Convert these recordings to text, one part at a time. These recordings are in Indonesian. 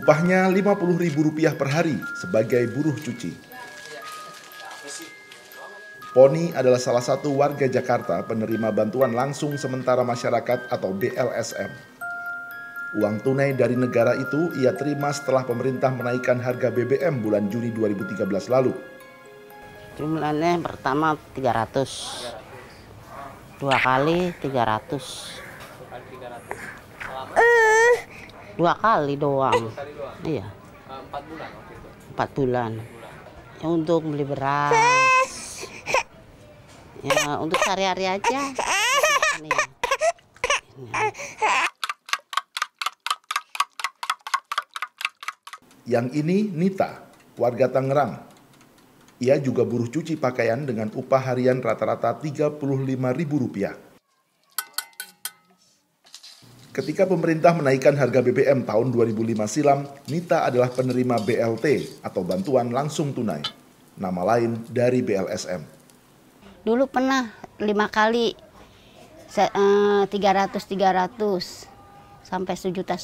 Upahnya Rp50.000 per hari sebagai buruh cuci. Poni adalah salah satu warga Jakarta penerima bantuan langsung sementara masyarakat atau BLSM. Uang tunai dari negara itu ia terima setelah pemerintah menaikkan harga BBM bulan Juni 2013 lalu. Jumlahnya pertama 300, dua kali 300. Dua kali doang. Iya. 4 bulan waktu itu. 4 bulan. Ya, untuk beli beras. Ya, untuk sehari-hari aja. Ini. Yang ini Nita, warga Tangerang. Ia juga buruh cuci pakaian dengan upah harian rata-rata Rp35.000. Ketika pemerintah menaikkan harga BBM tahun 2005 silam, Nita adalah penerima BLT atau bantuan langsung tunai, nama lain dari BLSM. Dulu pernah 5 kali 300 sampai 1,5 juta.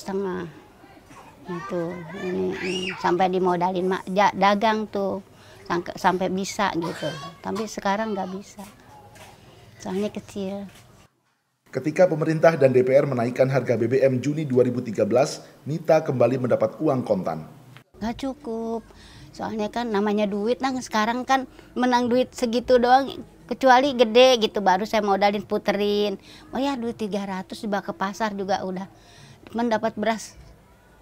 Itu ini sampai dimodalin dagang tuh sampai bisa gitu. Tapi sekarang nggak bisa. Soalnya kecil. Ketika pemerintah dan DPR menaikkan harga BBM Juni 2013, Nita kembali mendapat uang kontan. Nggak cukup. Soalnya kan namanya duit, nah sekarang kan menang duit segitu doang, kecuali gede gitu baru saya modalin puterin. Oh ya duit 300 dibawa ke pasar juga udah mendapat beras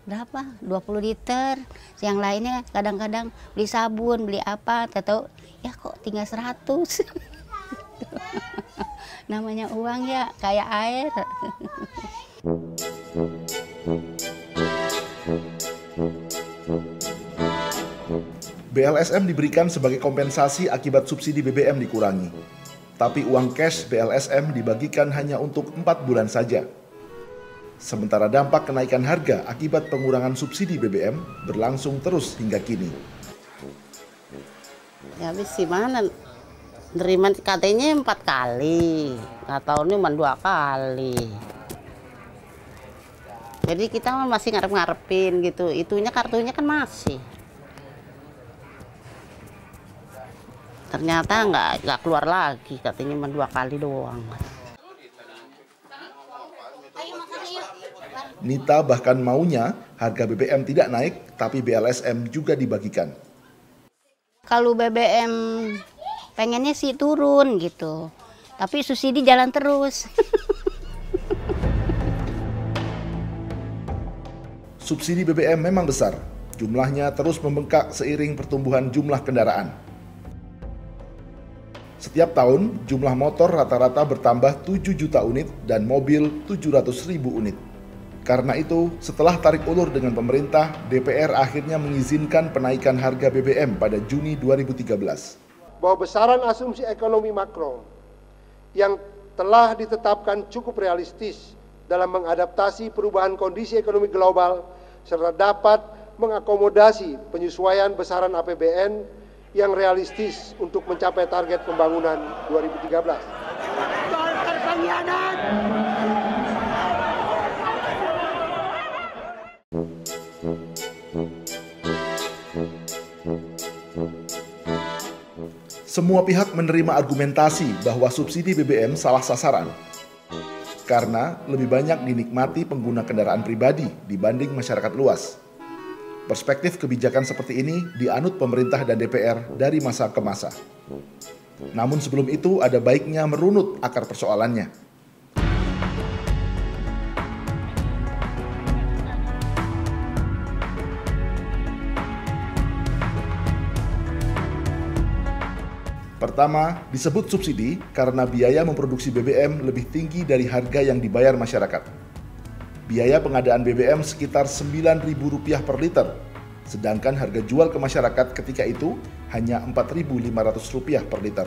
berapa? 20 liter. Yang lainnya kadang-kadang beli sabun, beli apa, tahu ya kok tinggal 100. Namanya uang ya kayak air. BLSM diberikan sebagai kompensasi akibat subsidi BBM dikurangi. Tapi uang cash BLSM dibagikan hanya untuk 4 bulan saja. Sementara dampak kenaikan harga akibat pengurangan subsidi BBM berlangsung terus hingga kini. Ya habis gimana? Nerima katanya 4 kali, nggak tahu ini cuma 2 kali. Jadi kita masih ngarep-ngarepin gitu, itunya kartunya kan masih. Ternyata nggak keluar lagi, katanya cuma 2 kali doang. Nita bahkan maunya harga BBM tidak naik, tapi BLSM juga dibagikan. Kalau BBM pengennya sih turun gitu, tapi subsidi jalan terus. Subsidi BBM memang besar, jumlahnya terus membengkak seiring pertumbuhan jumlah kendaraan. Setiap tahun, jumlah motor rata-rata bertambah 7 juta unit dan mobil 700.000 unit. Karena itu, setelah tarik ulur dengan pemerintah, DPR akhirnya mengizinkan penaikan harga BBM pada Juni 2013. Bahwa besaran asumsi ekonomi makro yang telah ditetapkan cukup realistis dalam mengadaptasi perubahan kondisi ekonomi global serta dapat mengakomodasi penyesuaian besaran APBN yang realistis untuk mencapai target pembangunan 2013. Semua pihak menerima argumentasi bahwa subsidi BBM salah sasaran karena lebih banyak dinikmati pengguna kendaraan pribadi dibanding masyarakat luas. Perspektif kebijakan seperti ini dianut pemerintah dan DPR dari masa ke masa. Namun sebelum itu ada baiknya merunut akar persoalannya. Pertama, disebut subsidi karena biaya memproduksi BBM lebih tinggi dari harga yang dibayar masyarakat. Biaya pengadaan BBM sekitar Rp9.000 per liter, sedangkan harga jual ke masyarakat ketika itu hanya Rp4.500 per liter.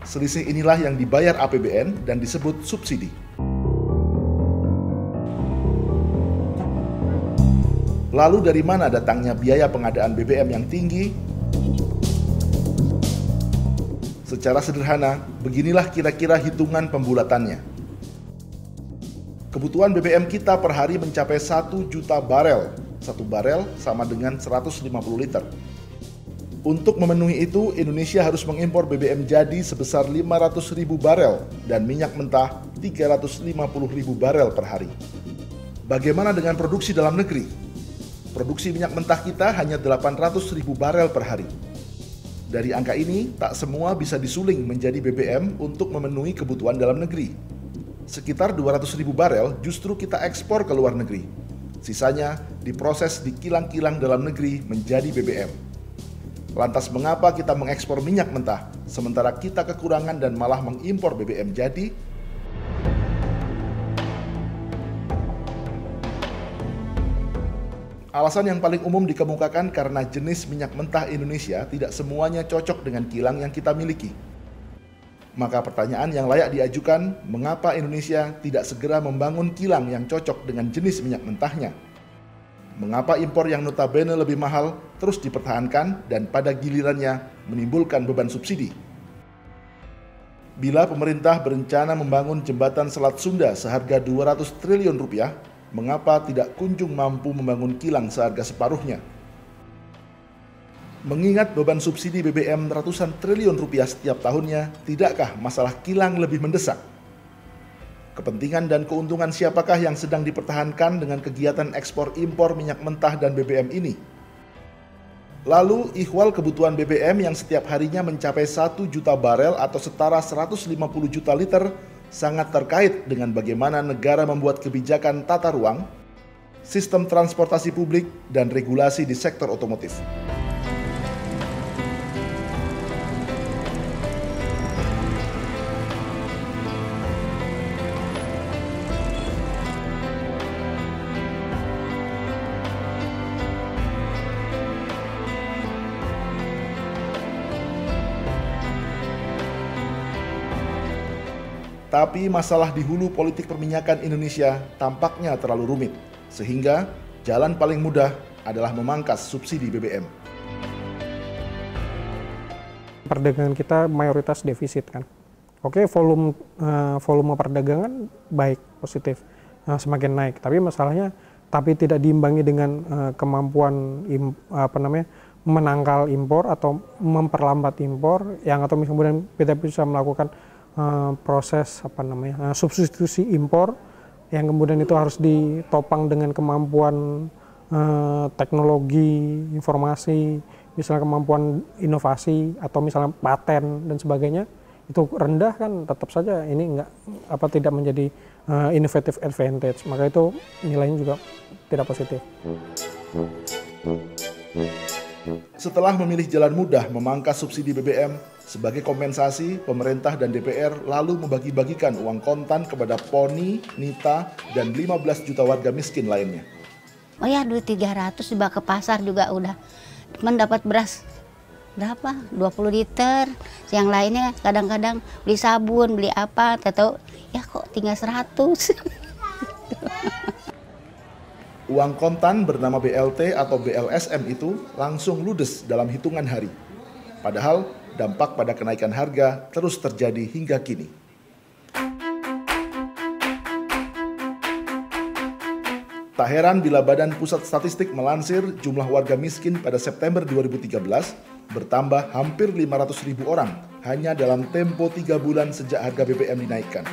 Selisih inilah yang dibayar APBN dan disebut subsidi. Lalu dari mana datangnya biaya pengadaan BBM yang tinggi? Secara sederhana, beginilah kira-kira hitungan pembulatannya. Kebutuhan BBM kita per hari mencapai 1 juta barel 1 barel sama dengan 150 liter. Untuk memenuhi itu, Indonesia harus mengimpor BBM jadi sebesar 500.000 barel dan minyak mentah 350.000 barel per hari. Bagaimana dengan produksi dalam negeri? Produksi minyak mentah kita hanya 800.000 barel per hari. Dari angka ini, tak semua bisa disuling menjadi BBM untuk memenuhi kebutuhan dalam negeri. Sekitar 200.000 barel justru kita ekspor ke luar negeri. Sisanya diproses di kilang-kilang dalam negeri menjadi BBM. Lantas mengapa kita mengekspor minyak mentah, sementara kita kekurangan dan malah mengimpor BBM jadi? Alasan yang paling umum dikemukakan karena jenis minyak mentah Indonesia tidak semuanya cocok dengan kilang yang kita miliki. Maka pertanyaan yang layak diajukan, mengapa Indonesia tidak segera membangun kilang yang cocok dengan jenis minyak mentahnya? Mengapa impor yang notabene lebih mahal terus dipertahankan dan pada gilirannya menimbulkan beban subsidi? Bila pemerintah berencana membangun jembatan Selat Sunda seharga 200 triliun rupiah, mengapa tidak kunjung mampu membangun kilang seharga separuhnya? Mengingat beban subsidi BBM ratusan triliun rupiah setiap tahunnya, tidakkah masalah kilang lebih mendesak? Kepentingan dan keuntungan siapakah yang sedang dipertahankan dengan kegiatan ekspor-impor minyak mentah dan BBM ini? Lalu, ihwal kebutuhan BBM yang setiap harinya mencapai 1 juta barel atau setara 150 juta liter sangat terkait dengan bagaimana negara membuat kebijakan tata ruang, sistem transportasi publik, dan regulasi di sektor otomotif. Tapi masalah di hulu politik perminyakan Indonesia tampaknya terlalu rumit, sehingga jalan paling mudah adalah memangkas subsidi BBM. Perdagangan kita mayoritas defisit kan. Oke, volume perdagangan baik, positif, semakin naik. Tapi masalahnya tidak diimbangi dengan kemampuan menangkal impor atau memperlambat impor, yang atau kemudian kita bisa melakukan proses substitusi impor yang kemudian itu harus ditopang dengan kemampuan teknologi informasi, misalnya kemampuan inovasi atau misalnya paten dan sebagainya, itu rendah kan, tetap saja ini tidak menjadi innovative advantage, maka itu nilainya juga tidak positif. Setelah memilih jalan mudah memangkas subsidi BBM, sebagai kompensasi, pemerintah dan DPR lalu membagi-bagikan uang kontan kepada PONI, NITA, dan 15 juta warga miskin lainnya. Oh ya, duit 300 dibawa ke pasar juga udah mendapat beras berapa? 20 liter. Yang lainnya kadang-kadang beli sabun, beli apa, tahu ya kok tinggal 100. Uang kontan bernama BLT atau BLSM itu langsung ludes dalam hitungan hari. Padahal dampak pada kenaikan harga terus terjadi hingga kini. Tak heran bila Badan Pusat Statistik melansir jumlah warga miskin pada September 2013 bertambah hampir 500.000 orang hanya dalam tempo 3 bulan sejak harga BBM dinaikkan.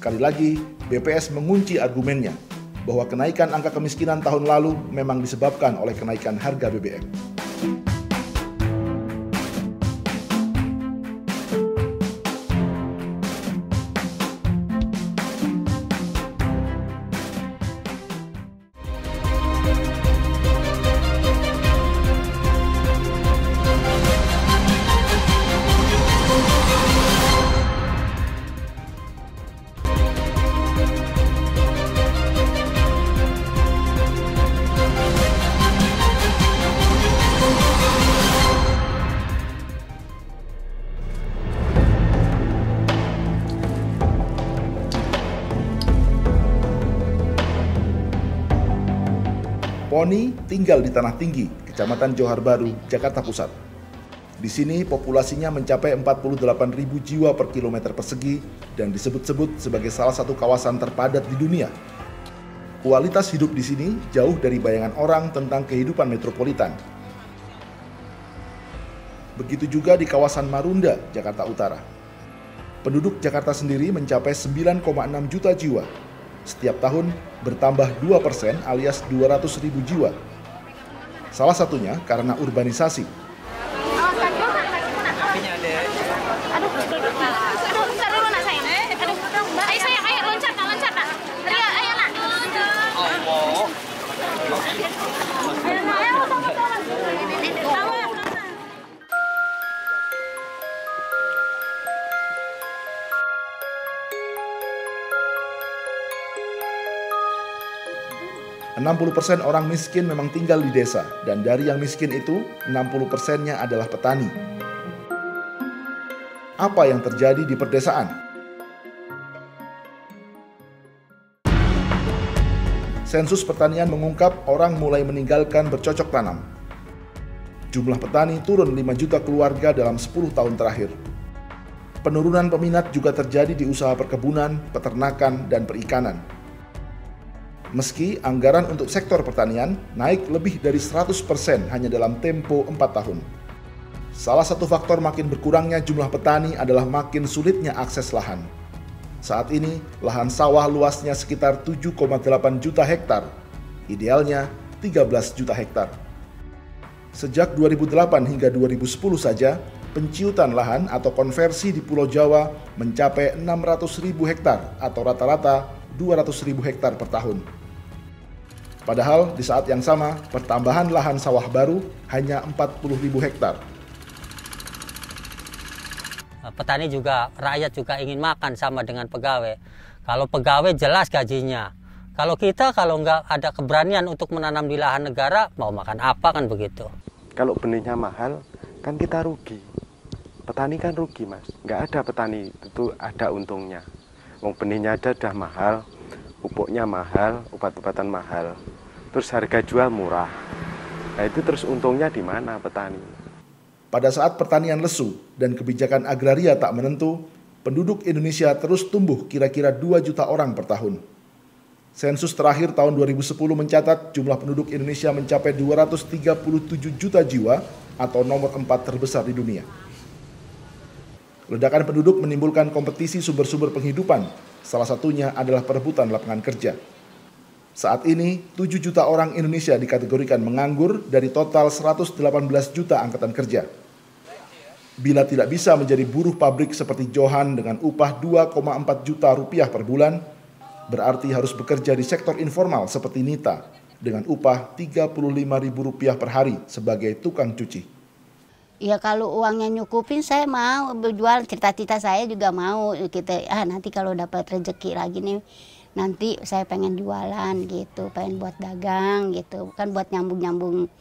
Sekali lagi, BPS mengunci argumennya bahwa kenaikan angka kemiskinan tahun lalu memang disebabkan oleh kenaikan harga BBM. Poni tinggal di Tanah Tinggi, Kecamatan Johar Baru, Jakarta Pusat. Di sini populasinya mencapai 48.000 jiwa per kilometer persegi dan disebut-sebut sebagai salah satu kawasan terpadat di dunia. Kualitas hidup di sini jauh dari bayangan orang tentang kehidupan metropolitan. Begitu juga di kawasan Marunda, Jakarta Utara. Penduduk Jakarta sendiri mencapai 9,6 juta jiwa. Setiap tahun bertambah 2% alias 200.000 jiwa. Salah satunya karena urbanisasi. %60 orang miskin memang tinggal di desa, dan dari yang miskin itu, 60%-nya adalah petani. Apa yang terjadi di perdesaan? Sensus pertanian mengungkap orang mulai meninggalkan bercocok tanam. Jumlah petani turun 5 juta keluarga dalam 10 tahun terakhir. Penurunan peminat juga terjadi di usaha perkebunan, peternakan, dan perikanan. Meski anggaran untuk sektor pertanian naik lebih dari 100% hanya dalam tempo 4 tahun. Salah satu faktor makin berkurangnya jumlah petani adalah makin sulitnya akses lahan. Saat ini, lahan sawah luasnya sekitar 7,8 juta hektar, idealnya 13 juta hektar. Sejak 2008 hingga 2010 saja, penciutan lahan atau konversi di Pulau Jawa mencapai 600.000 hektar atau rata-rata 200.000 hektar per tahun. Padahal di saat yang sama, pertambahan lahan sawah baru hanya 40.000 hektar. Petani juga, rakyat juga ingin makan sama dengan pegawai. Kalau pegawai jelas gajinya. Kalau kita, kalau nggak ada keberanian untuk menanam di lahan negara, mau makan apa kan begitu. Kalau benihnya mahal, kan kita rugi. Petani kan rugi, Mas. Nggak ada petani itu ada untungnya. Wong benihnya ada udah mahal, pupuknya mahal, obat-obatan mahal. Terus harga jual murah. Nah itu terus untungnya di mana petani? Pada saat pertanian lesu dan kebijakan agraria tak menentu, penduduk Indonesia terus tumbuh kira-kira 2 juta orang per tahun. Sensus terakhir tahun 2010 mencatat jumlah penduduk Indonesia mencapai 237 juta jiwa atau nomor 4 terbesar di dunia. Ledakan penduduk menimbulkan kompetisi sumber-sumber penghidupan, salah satunya adalah perebutan lapangan kerja. Saat ini, 7 juta orang Indonesia dikategorikan menganggur dari total 118 juta angkatan kerja. Bila tidak bisa menjadi buruh pabrik seperti Johan dengan upah 2,4 juta rupiah per bulan, berarti harus bekerja di sektor informal seperti Nita dengan upah Rp35.000 per hari sebagai tukang cuci. Ya kalau uangnya nyukupin saya mau berjual, cita-cita saya juga mau kita nanti kalau dapat rezeki lagi nih nanti saya pengen jualan gitu, pengen buat dagang gitu, kan buat nyambung-nyambung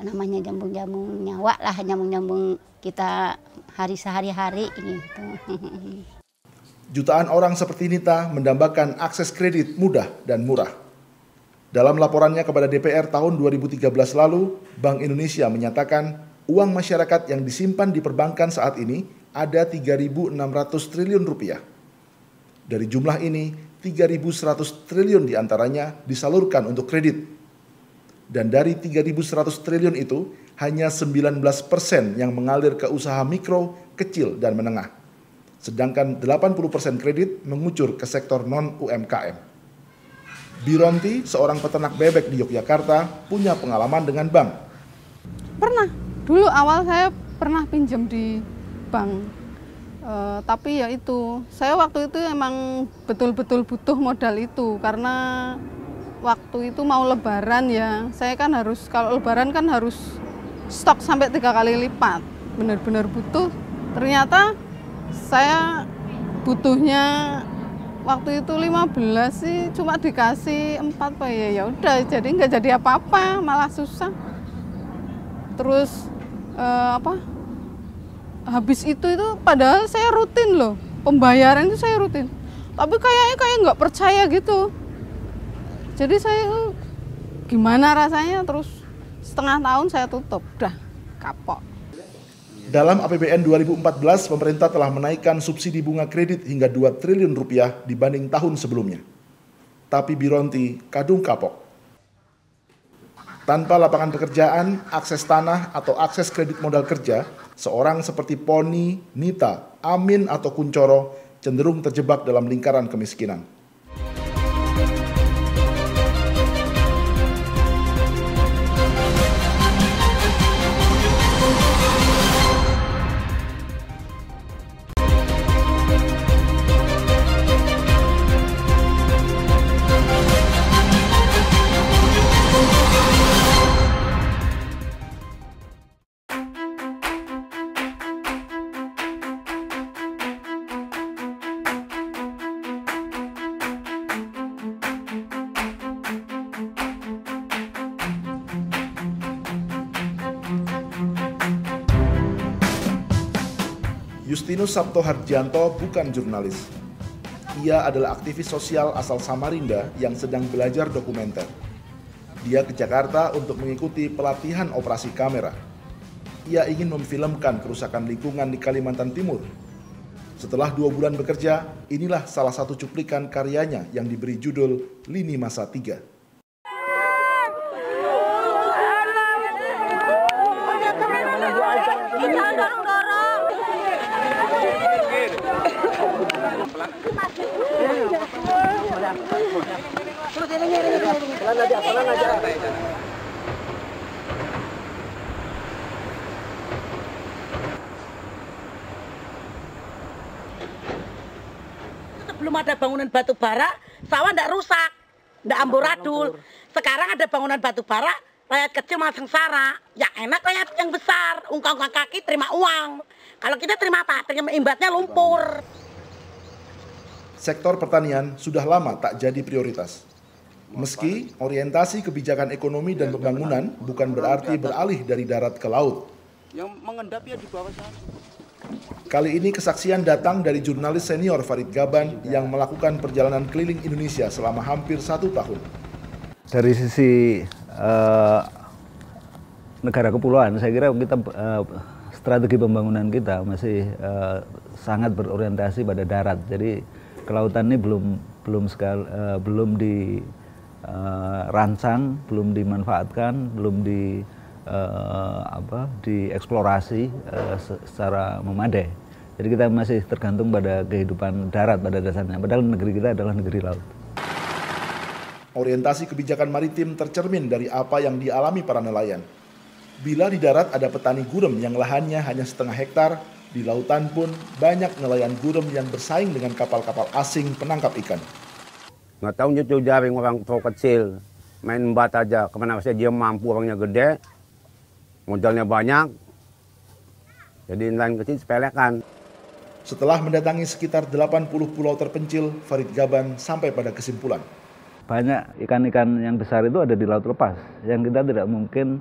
namanya nyambung-nyambung nyawa lah, nyambung-nyambung kita hari sehari-hari gitu. Jutaan orang seperti Nita mendambakan akses kredit mudah dan murah. Dalam laporannya kepada DPR tahun 2013 lalu, Bank Indonesia menyatakan uang masyarakat yang disimpan di perbankan saat ini ada 3.600 triliun rupiah. Dari jumlah ini, 3.100 triliun diantaranya disalurkan untuk kredit. Dan dari 3.100 triliun itu, hanya 19% yang mengalir ke usaha mikro, kecil, dan menengah. Sedangkan 80% kredit mengucur ke sektor non-UMKM. Bironti, seorang peternak bebek di Yogyakarta, punya pengalaman dengan bank. Pernah. Dulu awal saya pernah pinjam di bank, tapi ya itu, saya waktu itu emang betul-betul butuh modal itu, karena waktu itu mau lebaran ya, saya kan harus, kalau lebaran kan harus stok sampai 3 kali lipat, benar-benar butuh. Ternyata saya butuhnya waktu itu 15 sih, cuma dikasih 4 Pak ya udah, jadi nggak jadi apa-apa, malah susah. Terus habis itu padahal saya rutin loh, pembayaran itu saya rutin, tapi kayaknya nggak percaya gitu. Jadi saya gimana rasanya, terus setengah tahun saya tutup, udah kapok. Dalam APBN 2014, pemerintah telah menaikkan subsidi bunga kredit hingga 2 triliun rupiah dibanding tahun sebelumnya. Tapi Bironti kadung kapok. Tanpa lapangan pekerjaan, akses tanah, atau akses kredit modal kerja, seorang seperti Poni, Nita, Amin, atau Kuncoro cenderung terjebak dalam lingkaran kemiskinan. Justinus Sabto Hardianto bukan jurnalis. Ia adalah aktivis sosial asal Samarinda yang sedang belajar dokumenter. Dia ke Jakarta untuk mengikuti pelatihan operasi kamera. Ia ingin memfilmkan kerusakan lingkungan di Kalimantan Timur. Setelah 2 bulan bekerja, inilah salah satu cuplikan karyanya yang diberi judul Lini Masa 3. Belum ada bangunan batu bara, sawah ndak rusak, ndak amburadul. Sekarang ada bangunan batu bara, rakyat kecil malah sengsara. Yang enak rakyat yang besar, ungkang-ungkang kaki terima uang. Kalau kita terima apa? Terima imbatnya lumpur. Sektor pertanian sudah lama tak jadi prioritas. Meski orientasi kebijakan ekonomi dan pembangunan bukan berarti beralih dari darat ke laut. Yang mengendap ya di bawah sana. Kali ini kesaksian datang dari jurnalis senior Farid Gaban yang melakukan perjalanan keliling Indonesia selama hampir 1 tahun. Dari sisi negara kepulauan, saya kira kita strategi pembangunan kita masih sangat berorientasi pada darat. Jadi kelautan ini belum dirancang, belum dimanfaatkan, belum dieksplorasi secara memadai. Jadi kita masih tergantung pada kehidupan darat pada dasarnya. Padahal negeri kita adalah negeri laut. Orientasi kebijakan maritim tercermin dari apa yang dialami para nelayan. Bila di darat ada petani gurem yang lahannya hanya setengah hektar, di lautan pun banyak nelayan gurem yang bersaing dengan kapal-kapal asing penangkap ikan. Nggak tahu nyuci jaring orang tua kecil, main embat aja, kemana saja dia mampu, orangnya gede, modalnya banyak, jadi nelayan kecil sepelekan. Setelah mendatangi sekitar 80 pulau terpencil, Farid Gaban sampai pada kesimpulan. Banyak ikan-ikan yang besar itu ada di laut lepas, yang kita tidak mungkin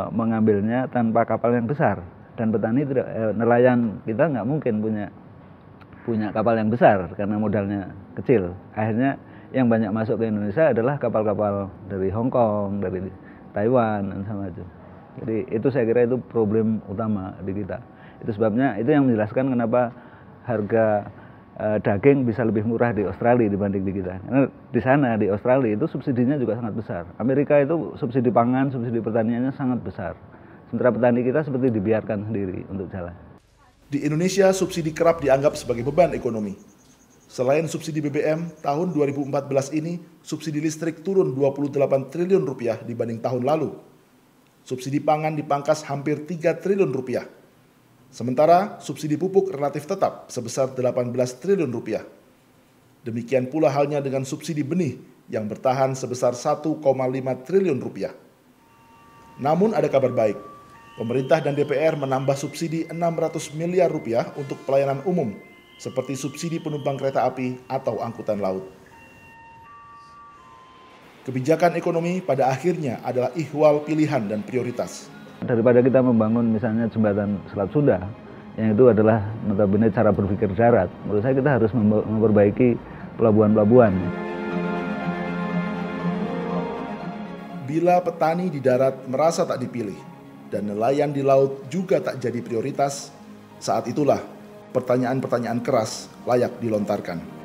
mengambilnya tanpa kapal yang besar. Dan petani tidak, nelayan kita nggak mungkin punya kapal yang besar karena modalnya kecil. Akhirnya yang banyak masuk ke Indonesia adalah kapal-kapal dari Hong Kong, dari Taiwan, dan sama itu. Jadi itu saya kira itu problem utama di kita. Itu sebabnya, itu yang menjelaskan kenapa harga daging bisa lebih murah di Australia dibanding di kita. Karena di sana, di Australia itu subsidinya juga sangat besar. Amerika itu subsidi pangan, subsidi pertaniannya sangat besar. Sementara petani kita seperti dibiarkan sendiri untuk jalan. Di Indonesia, subsidi kerap dianggap sebagai beban ekonomi. Selain subsidi BBM, tahun 2014 ini subsidi listrik turun 28 triliun rupiah dibanding tahun lalu. Subsidi pangan dipangkas hampir 3 triliun rupiah. Sementara subsidi pupuk relatif tetap sebesar 18 triliun rupiah. Demikian pula halnya dengan subsidi benih yang bertahan sebesar 1,5 triliun rupiah. Namun ada kabar baik. Pemerintah dan DPR menambah subsidi 600 miliar rupiah untuk pelayanan umum, seperti subsidi penumpang kereta api atau angkutan laut. Kebijakan ekonomi pada akhirnya adalah ihwal pilihan dan prioritas. Daripada kita membangun misalnya jembatan Selat Sunda, yang itu adalah notabene cara berpikir darat, menurut saya kita harus memperbaiki pelabuhan-pelabuhan. bila petani di darat merasa tak dipilih dan nelayan di laut juga tak jadi prioritas, saat itulah pertanyaan-pertanyaan keras layak dilontarkan.